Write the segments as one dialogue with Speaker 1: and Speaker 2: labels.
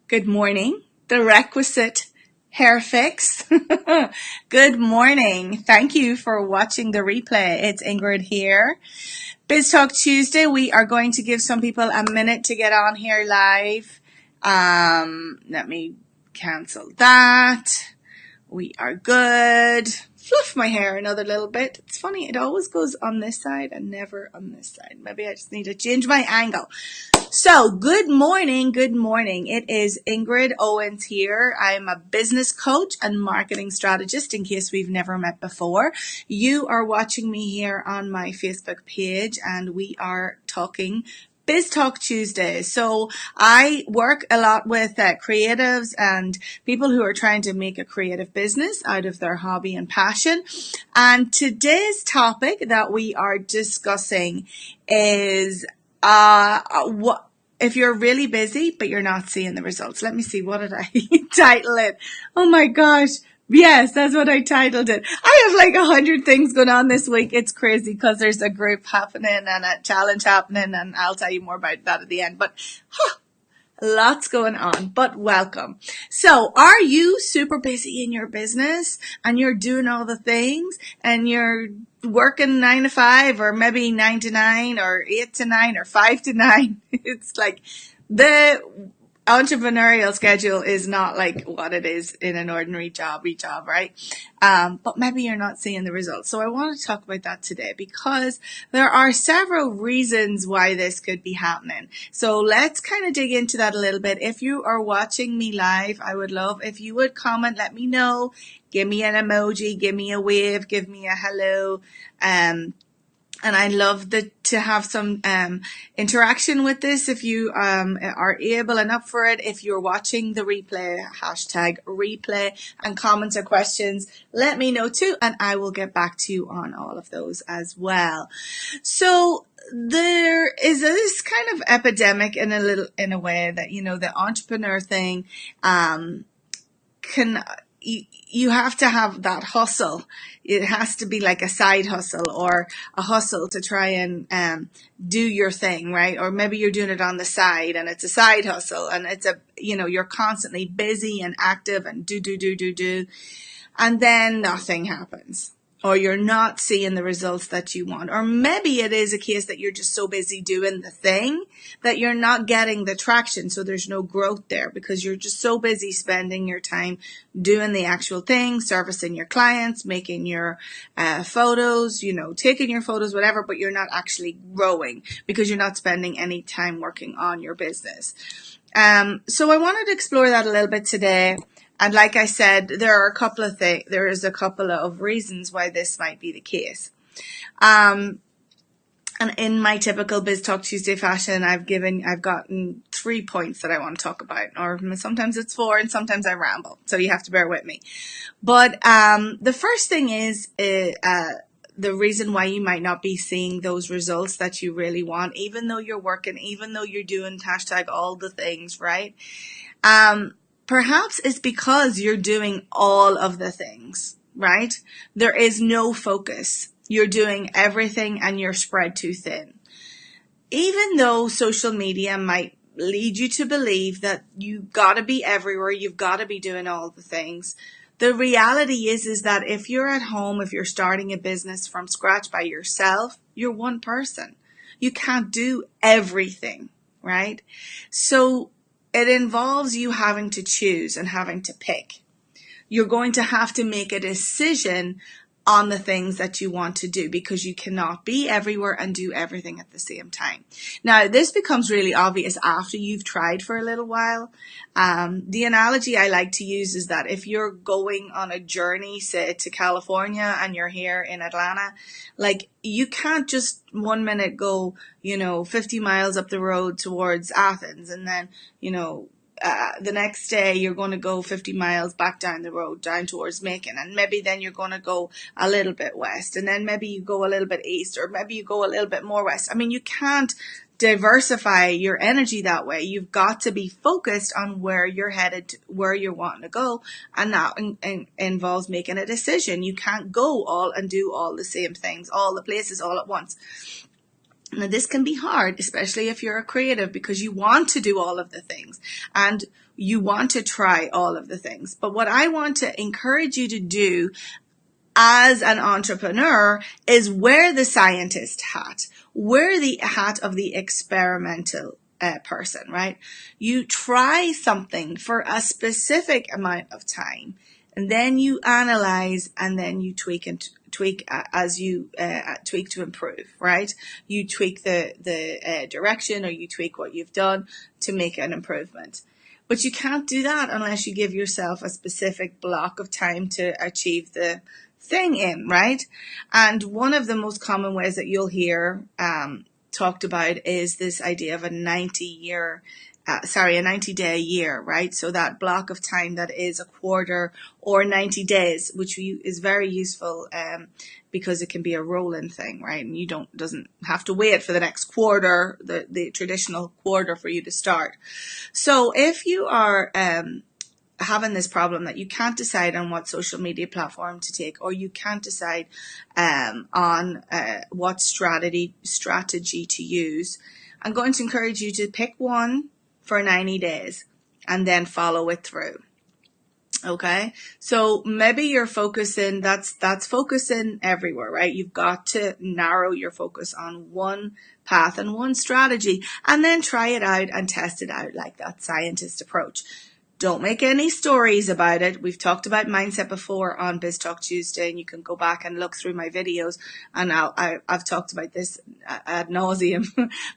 Speaker 1: Good morning. The requisite hair fix. Good morning. Thank you for watching the replay. It's Ingrid here. Biz Talk Tuesday. We are going to give some people a minute to get on here live. Let me cancel that. We are good. Fluff my hair another little bit. It's funny, it always goes on this side and never on this side. Maybe I just need to change my angle. So, good morning. Good morning. It is Ingrid Owens here. I'm a business coach and marketing strategist in case we've never met before. You are watching me here on my Facebook page and we are talking Biz Talk Tuesday. So I work a lot with creatives and people who are trying to make a creative business out of their hobby and passion. And today's topic that we are discussing is what if you're really busy but you're not seeing the results. Let me see, what did I title it? Oh my gosh. Yes, that's what I titled it. I have like 100 things going on this week. It's crazy because there's a group happening and a challenge happening, and I'll tell you more about that at the end. But lots going on, but welcome. So are you super busy in your business and you're doing all the things and you're working 9 to 5 or maybe 9 to 9 or 8 to 9 or 5 to 9? It's like the entrepreneurial schedule is not like what it is in an ordinary job, right? But maybe you're not seeing the results. So I want to talk about that today because there are several reasons why this could be happening. So let's kind of dig into that a little bit. If you are watching me live, I would love if you would comment, let me know, give me an emoji, give me a wave, give me a hello. And I love to have some interaction with this. If you are able and up for it, if you're watching the replay, hashtag replay, and comments or questions, let me know too, and I will get back to you on all of those as well. So there is this kind of epidemic in a way that, you know, the entrepreneur thing you have to have that hustle. It has to be like a side hustle or a hustle to try and do your thing, right? Or maybe you're doing it on the side and it's a side hustle and it's you're constantly busy and active and do. And then nothing happens. Or you're not seeing the results that you want. Or maybe it is a case that you're just so busy doing the thing that you're not getting the traction. So there's no growth there because you're just so busy spending your time doing the actual thing, servicing your clients, making your photos, taking your photos, whatever, but you're not actually growing because you're not spending any time working on your business. So I wanted to explore that a little bit today. And like I said, there is a couple of reasons why this might be the case. And in my typical Biz Talk Tuesday fashion, I've gotten 3 points that I want to talk about, or sometimes it's 4 and sometimes I ramble. So you have to bear with me. But, the first thing is, the reason why you might not be seeing those results that you really want, even though you're working, even though you're doing hashtag all the things, right? Perhaps it's because you're doing all of the things, right? There is no focus. You're doing everything and you're spread too thin. Even though social media might lead you to believe that you've got to be everywhere, you've got to be doing all the things, the reality is that if you're at home, if you're starting a business from scratch by yourself, you're one person. You can't do everything, right? So it involves you having to choose and having to pick. You're going to have to make a decision on the things that you want to do because you cannot be everywhere and do everything at the same time. Now, this becomes really obvious after you've tried for a little while. The analogy I like to use is that if you're going on a journey, say to California, and you're here in Atlanta, like you can't just 1 minute go, 50 miles up the road towards Athens and then, the next day you're going to go 50 miles back down the road down towards Macon, and maybe then you're going to go a little bit west, and then maybe you go a little bit east, or maybe you go a little bit more west. I mean, you can't diversify your energy that way. You've got to be focused on where you're headed, where you're wanting to go, and that involves making a decision. You can't go all and do all the same things, all the places all at once. Now, this can be hard, especially if you're a creative, because you want to do all of the things and you want to try all of the things. But what I want to encourage you to do as an entrepreneur is wear the scientist hat, wear the hat of the experimental person, right? You try something for a specific amount of time, and then you analyze, and then you tweak as you tweak to improve, right? You tweak the direction, or you tweak what you've done to make an improvement. But you can't do that unless you give yourself a specific block of time to achieve the thing in, right? And one of the most common ways that you'll hear talked about is this idea of a 90-day year, right? So that block of time that is a quarter or 90 days, which is very useful because it can be a rolling thing, right? And you doesn't have to wait for the next quarter, the traditional quarter, for you to start. So if you are having this problem that you can't decide on what social media platform to take, or you can't decide on what strategy to use, I'm going to encourage you to pick one for 90 days and then follow it through. Okay, so maybe you're focusing, that's focusing everywhere, right? You've got to narrow your focus on one path and one strategy, and then try it out and test it out like that scientist approach. Don't make any stories about it. We've talked about mindset before on Biz Talk Tuesday, and you can go back and look through my videos, and I've talked about this ad nauseum.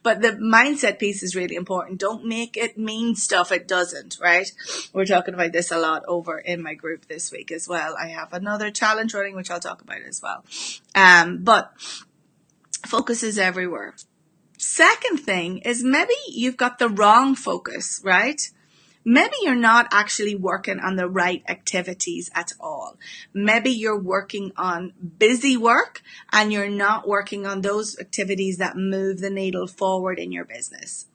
Speaker 1: But the mindset piece is really important. Don't make it mean stuff it doesn't, right? We're talking about this a lot over in my group this week as well. I have another challenge running, which I'll talk about as well. But focus is everywhere. Second thing is, maybe you've got the wrong focus, right? Maybe you're not actually working on the right activities at all. Maybe you're working on busy work and you're not working on those activities that move the needle forward in your business.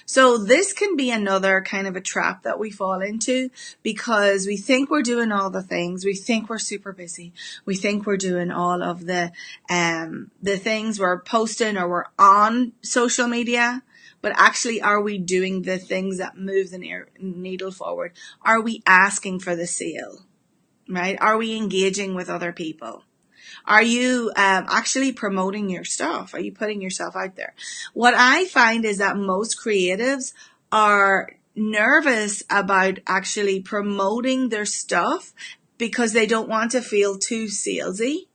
Speaker 1: So this can be another kind of a trap that we fall into, because we think we're doing all the things. We think we're super busy. We think we're doing all of the things, we're posting or we're on social media. But actually, are we doing the things that move the needle forward? Are we asking for the sale, right? Are we engaging with other people? Are you actually promoting your stuff? Are you putting yourself out there? What I find is that most creatives are nervous about actually promoting their stuff because they don't want to feel too salesy.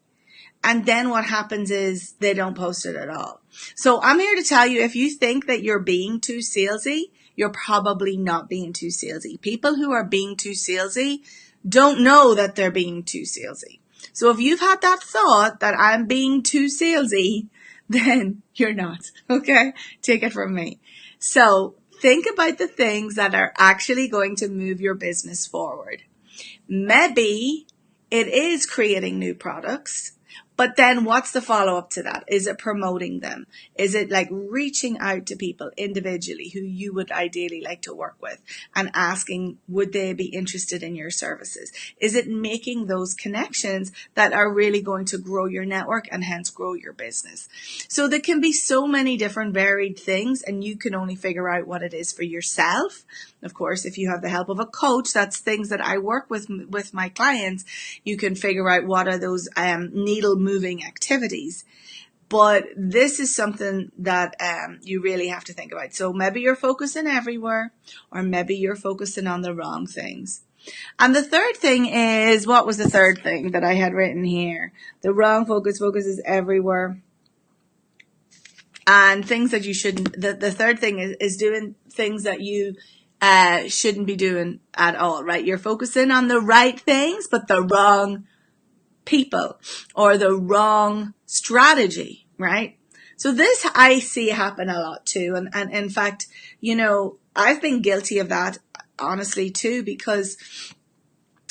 Speaker 1: And then what happens is they don't post it at all. So I'm here to tell you, if you think that you're being too salesy, you're probably not being too salesy. People who are being too salesy don't know that they're being too salesy. So if you've had that thought that I'm being too salesy, then you're not. Okay? Take it from me. So think about the things that are actually going to move your business forward. Maybe it is creating new products. But then what's the follow-up to that? Is it promoting them? Is it like reaching out to people individually who you would ideally like to work with and asking, would they be interested in your services? Is it making those connections that are really going to grow your network and hence grow your business? So there can be so many different varied things, and you can only figure out what it is for yourself. Of course, if you have the help of a coach, that's things that I work with my clients. You can figure out what are those needle moving activities. But this is something that you really have to think about. So maybe you're focusing everywhere, or maybe you're focusing on the wrong things. And the third thing is, what was the third thing that I had written here? The wrong focus. Focus is everywhere. And things that you shouldn't. The third thing is doing things that you shouldn't be doing at all, right? You're focusing on the right things, but the wrong people or the wrong strategy, right? So this I see happen a lot too. And in fact, I've been guilty of that, honestly, too, because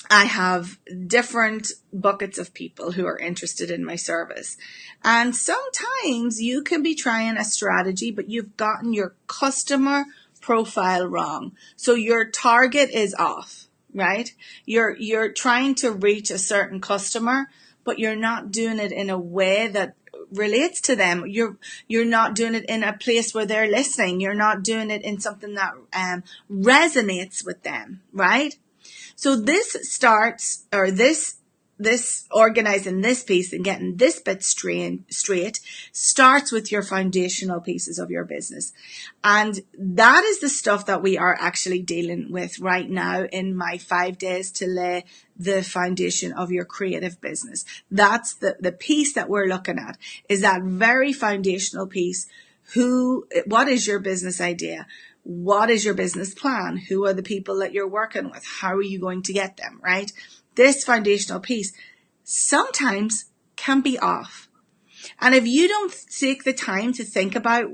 Speaker 1: I have different buckets of people who are interested in my service. And sometimes you can be trying a strategy, but you've gotten your customer profile wrong. So your target is off, right? You're trying to reach a certain customer, but you're not doing it in a way that relates to them. You're not doing it in a place where they're listening. You're not doing it in something that resonates with them, right? So this starts, or this organizing this piece and getting this bit straight starts with your foundational pieces of your business. And that is the stuff that we are actually dealing with right now in my 5 days to lay the foundation of your creative business. That's the piece that we're looking at, is that very foundational piece. What is your business idea? What is your business plan? Who are the people that you're working with? How are you going to get them, right? This foundational piece sometimes can be off. And if you don't take the time to think about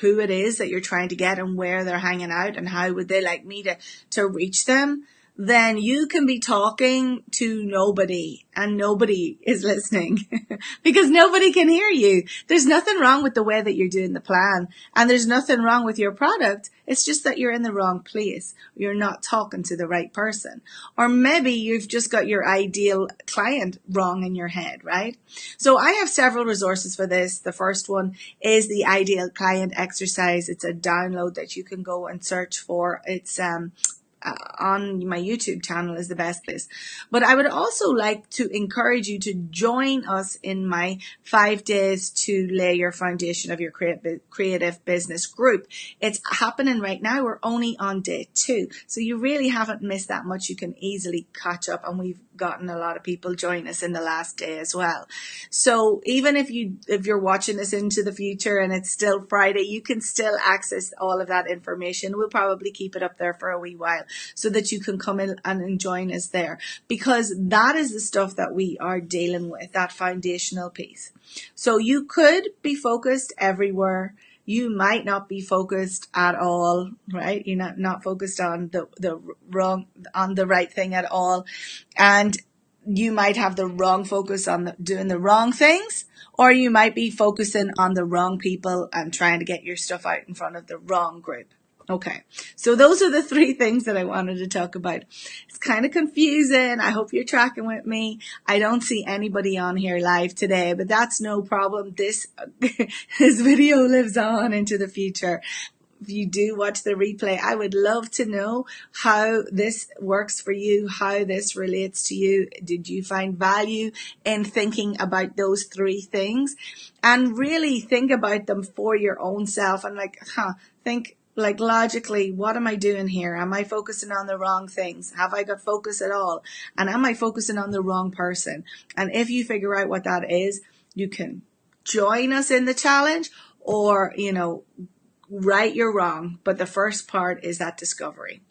Speaker 1: who it is that you're trying to get and where they're hanging out and how would they like me to reach them, then you can be talking to nobody and nobody is listening because nobody can hear you. There's nothing wrong with the way that you're doing the plan, and there's nothing wrong with your product. It's just that you're in the wrong place. You're not talking to the right person. Or maybe you've just got your ideal client wrong in your head, right? So I have several resources for this. The first one is the ideal client exercise. It's a download that you can go and search for. It's on my YouTube channel is the best place. But I would also like to encourage you to join us in my 5 days to lay your foundation of your creative business group. It's happening right now. We're only on day 2. So you really haven't missed that much. You can easily catch up, and we've gotten a lot of people join us in the last day as well. So even if you're watching this into the future and it's still Friday, you can still access all of that information. We'll probably keep it up there for a wee while so that you can come in and join us there, because that is the stuff that we are dealing with, that foundational piece. So you could be focused everywhere. You might not be focused at all, right? You're not focused on the right thing at all. And you might have the wrong focus on doing the wrong things, or you might be focusing on the wrong people and trying to get your stuff out in front of the wrong group. Okay, so those are the 3 things that I wanted to talk about. It's kind of confusing. I hope you're tracking with me. I don't see anybody on here live today, but that's no problem. This video lives on into the future. If you do watch the replay, I would love to know how this works for you, how this relates to you. Did you find value in thinking about those 3 things? And really think about them for your own self and think like logically, what am I doing here? Am I focusing on the wrong things? Have I got focus at all? And am I focusing on the wrong person? And if you figure out what that is, you can join us in the challenge, or, right your wrong. But the first part is that discovery.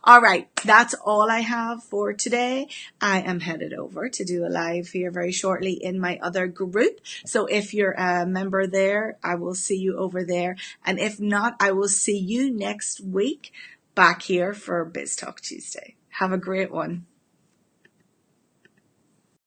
Speaker 1: All right, that's all I have for today. I am headed over to do a live here very shortly in my other group. So if you're a member there, I will see you over there. And if not, I will see you next week back here for Biz Talk Tuesday. Have a great one.